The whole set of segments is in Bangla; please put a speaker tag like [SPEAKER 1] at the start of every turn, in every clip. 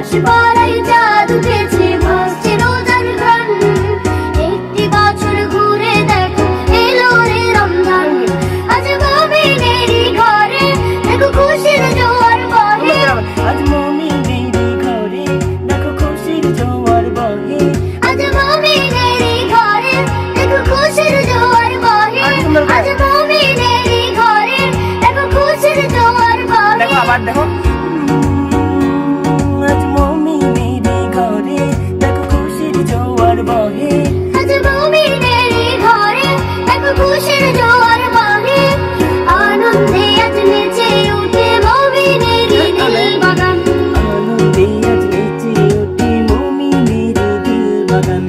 [SPEAKER 1] আকাশ পাড়ায় চাঁদ উঠেছে, ভাসছে রোজার ঘ্রাণ। একটি বছর ঘুরে দেখো এলো রে রমজান। আজ মুমিনেরই ঘরে দেখো খুশির জোয়ার বহে।
[SPEAKER 2] আজ মুমিনেরই ঘরে দেখো খুশির জোয়ার বহে।
[SPEAKER 1] আজ মুমিনেরই ঘরে দেখো খুশির জোয়ার বহে। আজ মুমিনেরই ঘরে দেখো খুশির জোয়ার বহে।
[SPEAKER 2] দেখো আবার দেখো। আজ মুমিনেরই ঘরে দেখো খুশির জোয়ার বহে।
[SPEAKER 1] আজ মুমিনেরই ঘরে দেখো খুশির জোয়ার বহে। আনন্দে আজ নেচে উঠে মুমিনেরই দিল বাগান।
[SPEAKER 2] আনন্দে আজ নেচে ওঠে মুমিনেরই দিল বাগান।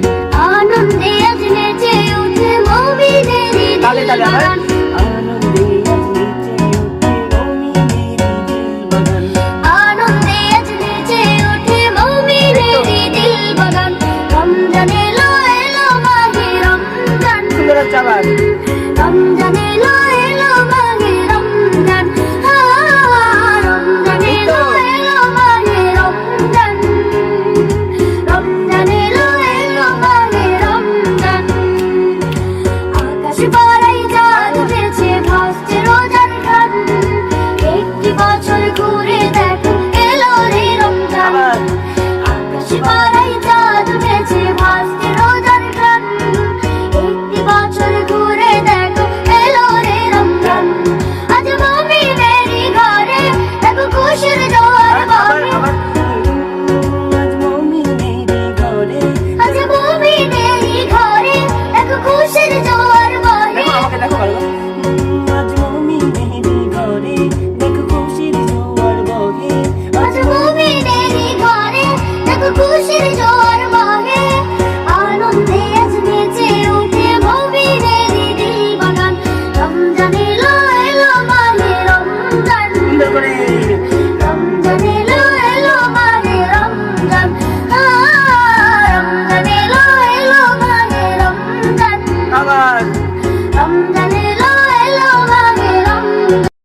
[SPEAKER 1] আনন্দে আজ নেচে উঠে মুমিনেরই দিল বাগান।
[SPEAKER 2] আনন্দে আজ নেচে ওঠে মুমিনেরই দিল বাগান।
[SPEAKER 1] আনন্দে আজ নেচে ওঠে মুমিনেরই দিল বাগান। রমজান এলো এলো মাহে রমজান।
[SPEAKER 2] সুন্দর হচ্ছে আবার।
[SPEAKER 1] রমজান এলো এলো মাহে রমজান। রমজান এলো এলো মাহে রমজান। রমজান এলো এলো মাহে রমজান। আকাশ পাড়ায় চাঁদ উঠেছে, ভাসছে রোজার ঘ্রাণ। একটি বছর ঘুরে দেখো এলো রে রমজান।
[SPEAKER 2] আবার।
[SPEAKER 1] আকাশ পাড়ায় চাঁদ উঠেছে, ভাসছে রোজার ঘ্রাণ। একটি বছর ঘুরে দেখো এলো রে রমজান। আজ মুমিনেরই ঘরে দেখো খুশির জোয়ার বহে।
[SPEAKER 2] আজ মুমিনেরই ঘরে
[SPEAKER 1] আজ মুমিনেরই ঘরে দেখো খুশির জোয়ার বহে।
[SPEAKER 2] দেখো আমাকে দেখো ভালো। আজ মুমিনেরই ঘরে দেখো খুশির জোয়ার বহে।
[SPEAKER 1] আজ মুমিনেরই ঘরে দেখো খুশির জোয়ার বহে। আনন্দে আজ নেচে উঠে মুমিনেরই দিল বাগান। রমজান এলো এলো মাহে রমজান।
[SPEAKER 2] সুন্দর করে